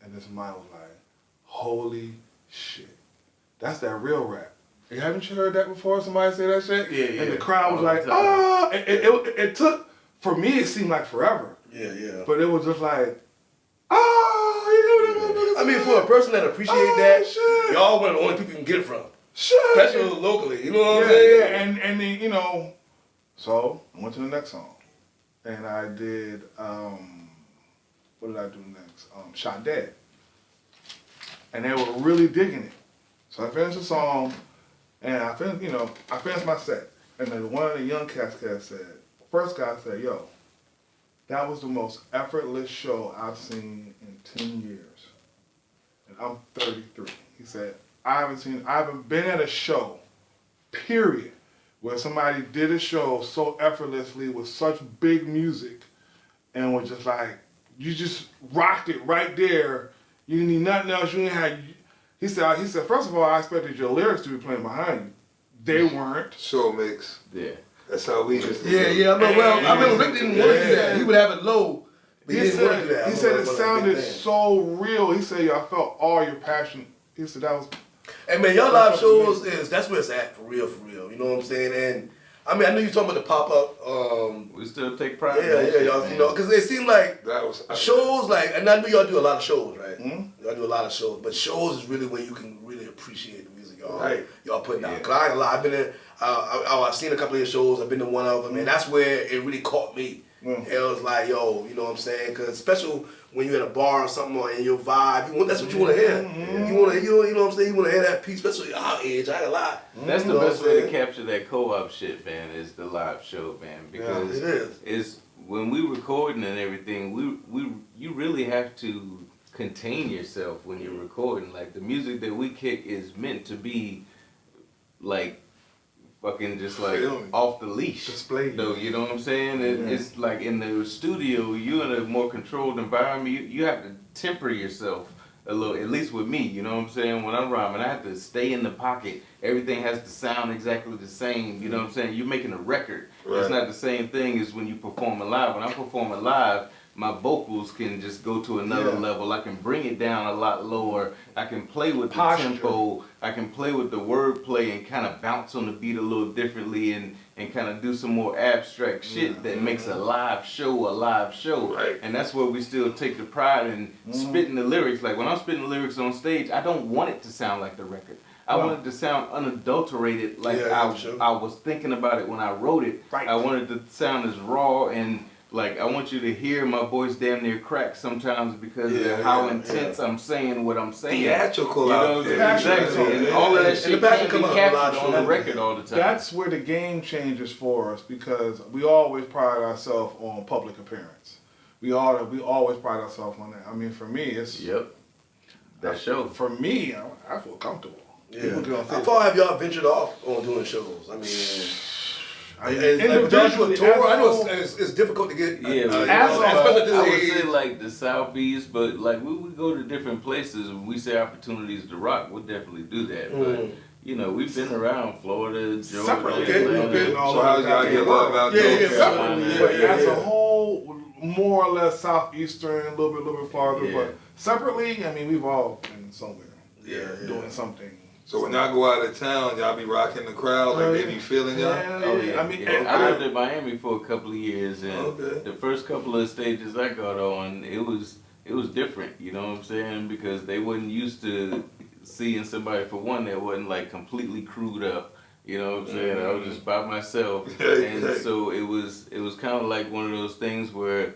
And this man was like, holy shit. That's that real rap. You haven't you heard that before? Somebody say that shit? Yeah. And the crowd was All like, the time. oh! It took, for me, it seemed like forever. Yeah. But it was just like, oh, you know what I mean, for a person that appreciate that, y'all one of the only people you can get it from. Shit. Especially locally, you know what I'm Yeah, saying? yeah, and then, you know, so I went to the next song. And I did, what did I do next? Shot Dead. And they were really digging it. So I finished the song, and I finished my set. And then one of the young cats said, first guy said, yo, that was the most effortless show I've seen in 10 years. And I'm 33. He said, I haven't been at a show, period, where somebody did a show so effortlessly with such big music and was just like, you just rocked it right there. You didn't need nothing else. You didn't have. He said, first of all, I expected your lyrics to be playing behind you. They weren't. Show mix. Yeah. That's how we used to do. Yeah. I remember Rick didn't want to do that. He would have it low, but he didn't want to do that. He said it sounded so real. He said, I felt all your passion. He said that was. And man, y'all live shows that's where it's at for real. You know what I'm saying? And I mean, I know you're talking about the pop up. We still take pride. Yeah, y'all. You know, because it seemed like That was shows, like, and I know y'all do a lot of shows, right? Mm-hmm. Y'all do a lot of shows, but shows is really where you can really appreciate the music y'all Right. y'all putting out. Cause I ain't gonna lie, I've been in, I've seen a couple of your shows. I've been to one of them, and that's where it really caught me. It was like, yo, you know what I'm saying? Cause especially when you're at a bar or something or in your vibe, that's what you want to hear. You want to, you know what I'm saying? You want to hear that piece, especially our age. I ain't gonna lie. That's You the know best what I'm way to saying? capture that co-op shit, man, is the live show, man. Because it is. it's when we recording and everything, you really have to contain yourself when you're recording. Like the music that we kick is meant to be like fucking just like off the leash. Display. Though, you know what I'm saying? It's like in the studio, you're in a more controlled environment. You have to temper yourself a little, at least with me, you know what I'm saying? When I'm rhyming, I have to stay in the pocket. Everything has to sound exactly the same, you know what I'm saying? You're making a record. Right. It's not the same thing as when you performing live. When I'm performing live, my vocals can just go to another level. I can bring it down a lot lower. I can play with the tempo. I can play with the wordplay and kind of bounce on the beat a little differently and kind of do some more abstract shit that makes a live show a live show. Right. And that's where we still take the pride in spitting the lyrics. Like when I'm spitting the lyrics on stage, I don't want it to sound like the record. I want it to sound unadulterated, like I was thinking about it when I wrote it. Right. I want it to sound as raw and like I want you to hear my voice damn near crack sometimes because of how intense I'm saying what I'm saying. Theatrical You know out what I'm there. saying? Exactly. And all of that shit the passion can't be come out captured a on lot, the record all the time. That's where the game changes for us because we always pride ourselves on public appearance. We always pride ourselves on that. I mean, for me, it's That show. For me, I feel comfortable. Yeah. How far have y'all ventured off on doing shows? I mean, individually, tour. I know it's difficult to get. as especially this I would age. say like the southeast, but like we would go to different places and we say opportunities to rock, we'll definitely do that. But you know, we've been around Florida, Georgia, Atlanta. So how y'all get love out there? But as a whole, more or less southeastern, a little bit farther. But separately, I mean, we've all been somewhere. Doing something. So when y'all go out of town, y'all be rocking the crowd, like they be feeling y'all? Oh yeah. I mean, I lived in Miami for a couple of years, and the first couple of stages I got on, it was different. You know what I'm saying? Because they wasn't used to seeing somebody, for one, that wasn't like completely crewed up. You know what I'm saying? I was just by myself, and so it was kind of like one of those things where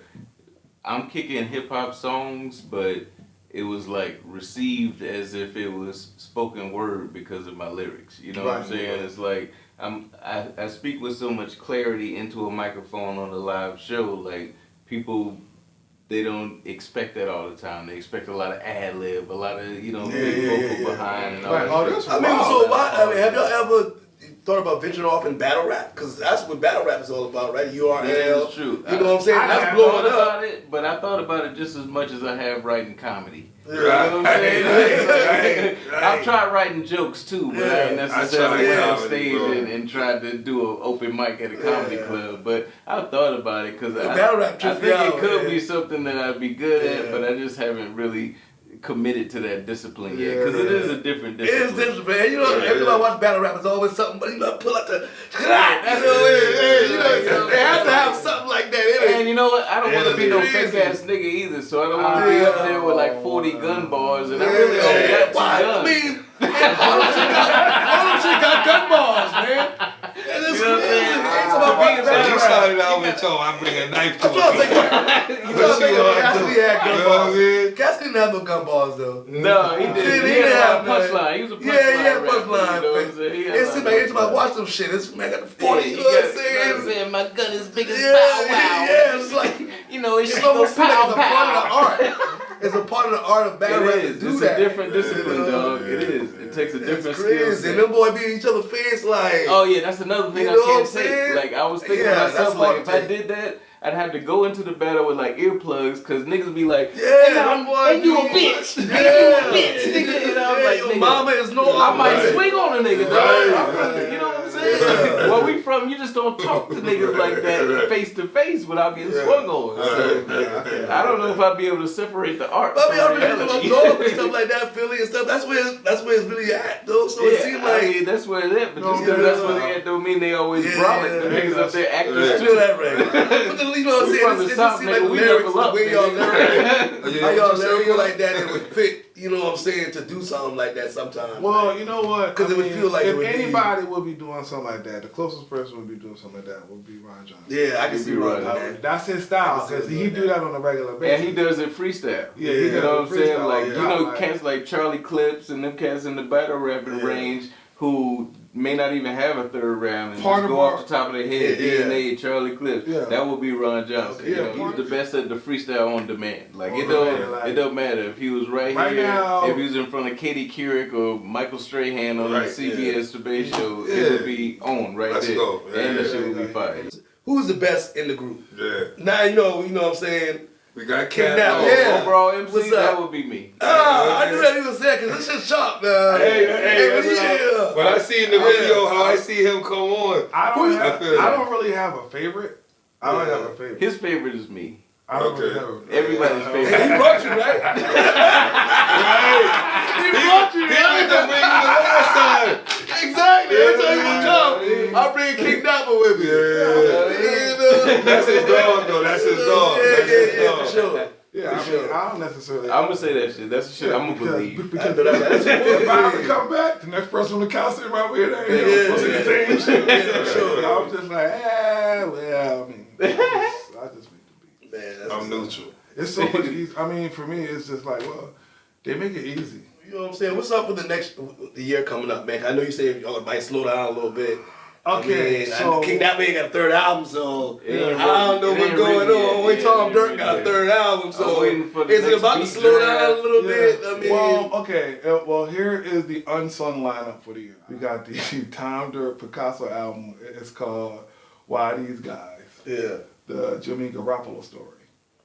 I'm kicking hip hop songs, but it was like received as if it was spoken word because of my lyrics. You know what I'm saying? It's like I speak with so much clarity into a microphone on a live show. Like people, they don't expect that all the time. They expect a lot of ad lib, a lot of big vocal behind and all that shit. I mean, so have y'all ever thought about venturing off in battle rap? Because that's what battle rap is all about, right? URL. That is true. You know what I'm saying? That's I blowing thought up. about it, but I thought about it just as much as I have writing comedy. Yeah. You know what I'm saying? Right. I've tried writing jokes too, but I ain't necessarily went on stage comedy, and tried to do an open mic at a comedy club. But I've thought about it because I battle rap think it could be something that I'd be good at, but I just haven't really committed to that discipline yet, because it is a different discipline. It is different, man. You know, every time I watch battle rap, it's always something, but you know, pull out the, they have to have something like that. And you know what? I don't want to be no fake ass nigga either, so I don't want to be up there with like 40 gun bars, and I really only got 2 guns. I mean, all them shit got gun balls, man. And it's crazy. He started out with I bring a knife to Cassidy had gun balls. Cassidy didn't have no gun balls though. No, he didn't. He had a punchline. He was a punchline. Yeah, he had rapper, punchline. you know what I'm saying? It's like every time I watch them shit, it's man got the 40. You know what I'm saying? My gun is big as Yeah, Bow Wow. yeah, it's like It's almost like pow it's a part of the pow. art. It's a part of the art of battle rap to do It's that. a different discipline, dog. It is. It takes a different It's skill crazy. set. And them boys beat each other face like. Oh yeah, that's another thing You I know what can't I'm take. saying? Like I was thinking Yeah, to myself, that's like hard if to I take. did that, I'd have to go into the battle with like earplugs, cause niggas be like, them boys. and you a bitch, Yeah. and you a bitch, nigga. And I was like, Your nigga, mama is no I might opposite. swing on a nigga, dog. Right. You know what I'm saying? Where we from, you just don't talk to niggas like that face to face without getting swung on. So, I don't know if I'd be able to separate the art I from mean, I remember reality. dog and stuff like that, Philly and stuff. That's where it's really at, though. So it seems like I mean, that's where it is, but just because that's where they at don't mean they always brolic. The niggas up there actors I too. feel that right. Put the you know what I'm We saying? from the It just South, seems nigga, like the we lyrics, knuckle up, the way y'all nigga. lyrical, how y'all what you saying, lyrical bro? like that, it would fit, you know what I'm saying, to do something like that sometimes. Well, you know what? 'Cause it would feel like if it would be- anybody would be doing something like that, the closest person would be doing something like that would be Ron Johnson. Yeah, I can You see be Ron right. doing that. That's his style I can see because him he doing do that on a regular basis. And he does it freestyle. Yeah, he You does know what I'm saying? freestyle, Like, yeah. you know, Like- cats like Charlie Clips and them cats in the battle rapping Yeah. range who may not even have a third round and Part just of go our- off the top of their head. Yeah. DNA, Charlie Clips. Yeah. That would be Ron Johnson. Okay, You know, yeah. he's the best at the freestyle on demand. Like, it On don't, demand, like- it don't matter if he was right Right here, now- if he was in front of Katie Couric or Michael Strahan on the Right, CBS Debate Show, Yeah. it would be on right Let's there. go. Yeah, And the yeah, shit would be yeah. fire. Who's the best in the group? Yeah. Now you know what I'm saying? We got King Cat. Nap, Oh, yeah. Overall MC, What's that up? would be me. I knew that he was there because this shit sharp, man. Hey, but that's yeah. When I see in the video how I see him come on. I feel that. don't really have a favorite. I don't have a favorite. His favorite is me. I don't really Okay. have a favorite. Everybody's favorite. He brought you, right? He brought you, He was the bring you the last time. Exactly. Every time you come, I'll bring King Dapper with me. That's his dog though. That's his dog. That's his Yeah, dog. for sure. Yeah, I mean, I don't necessarily. I'm gonna say that shit. That's the shit I'm gonna believe. Because That's if I have to come back, the next person on the couch sitting right here, they Yeah, ain't the same shit. Yeah, for sure. I was just like, well, I mean, I just make the beat. Man, that's I'm neutral. It's so much easier. I mean, for me, it's just like, well, they make it easy. You know what I'm saying? What's up with the year coming up, man? I know you said y'all might slow down a little bit. Okay, so King Dapper ain't got a third album, so It ain't I don't know really- it what's ain't going really on. yet. Only Yeah, Tom it Dirk ain't got a really third album, so I'm waiting for the is it next about to beat slow draft. down a little bit? I mean, well, okay. Well, here is the unsung lineup for the year. We got the Tom Dirk Picasso album. It's called Why These Guys? yeah. The Jimmy Garoppolo story.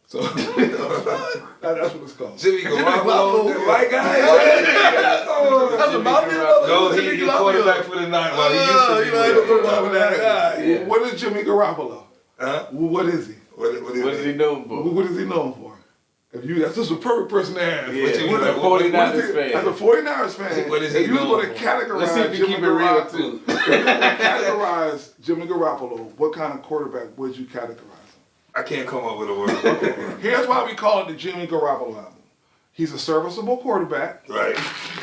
So that's what it's called. Jimmy Garoppolo, the white guy. That's a mafia brother. No, Jimmy he's Garoppolo. quarterback for the night. Well, he used to be. You know, I don't know about that guy. Yeah. What is Jimmy Garoppolo? Huh? What is he? What What is he known for? What is he known for? If you, that's just a perfect person to ask. Yeah, What you he's mean? a What- 49ers fan. As a 49ers fan, What is he if you was known going to for? categorize Let's see if you Jimmy keep it real, Garoppolo, too. if you were to categorize Jimmy Garoppolo, what kind of quarterback would you categorize him? I can't come up with a word. Here's why we call it the Jimmy Garoppolo album. He's a serviceable quarterback. Right.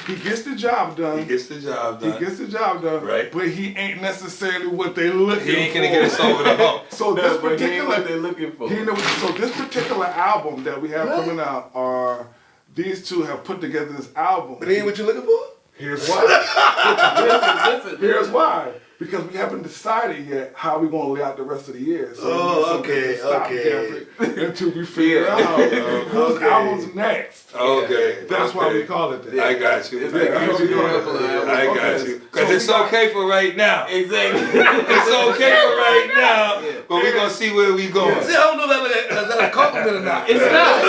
He gets the job done. He gets the job He done. gets the job done. Right. But he ain't necessarily what they looking for. He ain't gonna get us over the hump. So No, this but he ain't particular what they're looking for. So this particular album that we have coming out are these two have put together this album. But ain't what you looking for? Here's why. Listen. Here's why. Because we haven't decided yet how we're gonna lay out the rest of the year. So Oh, we need something okay, to stop okay. there until we figure Yeah. out whose Okay. album's next. Okay. That's why we okay. call it that. I got you. It's I like got Jimmy you. Garoppolo album. I got Okay. you. Because So it's we got- okay for right now. Exactly. It's okay for right now. Yeah. But we're going to see where we going. See, I don't know that that's a compliment or not. It's not.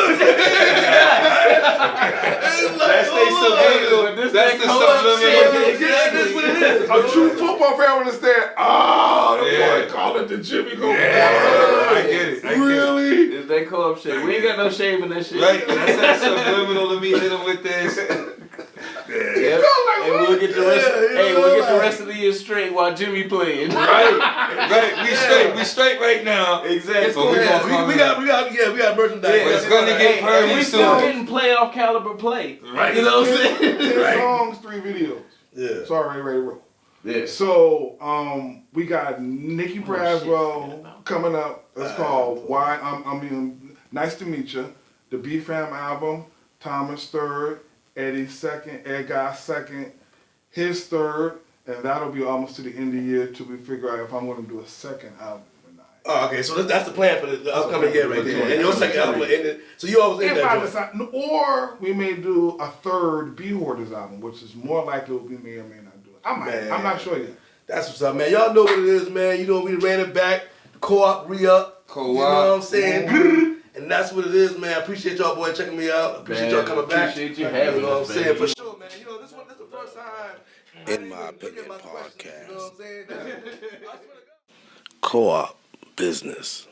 It's like, That's they hold on. subliminal. But this That's that the co-op subliminal. shit. Yeah, that's what it is. A true football fan would understand. Oh, the Yeah. boy called it the Jimmy Garoppolo. Yeah, I get it. I get it. Really? It's that co-op shit. We ain't got no shame in that shit. Right? That's that subliminal. Let me hit him with this. Yep. And we'll get the rest. Yeah, Hey, you we'll know, get the like- rest of the year straight while Jimmy playing. Right. We straight right now. Exactly. But we Yeah, gonna come we in. got merchandise. But it's gonna get And purdy we still soon. getting playoff caliber play. Right. You know what I'm saying? 10 Right. songs, 3 videos. Yeah. Sorry, ready to roll. Yeah. So, we got Nikki Braswell shit. coming up. It's called Why Nice to Meet You. The B-Fam album. Thomas third, Eddie second, Ed Guy second, his third, and that'll be almost to the end of the year till we figure out if I'm going to do a second album or not. Oh, okay, so that's the plan for the upcoming year right there. Yeah. And your second album ended. So you always in If that I joint. decide, or we may do a third B Hoarders album, which is more likely we may or may not do it. I might. Man. I'm not sure yet. That's what's up, man. Y'all know what it is, man. You know we ran it back. Co-op re-up. Co-op. You know what I'm saying? And that's what it is, man. I appreciate y'all, boy, checking me out. Appreciate y'all coming back. Appreciate you having You know what I'm us, saying? baby. For sure, man. You know, this is the first time. In my opinion, You know what I'm saying? Co-op business.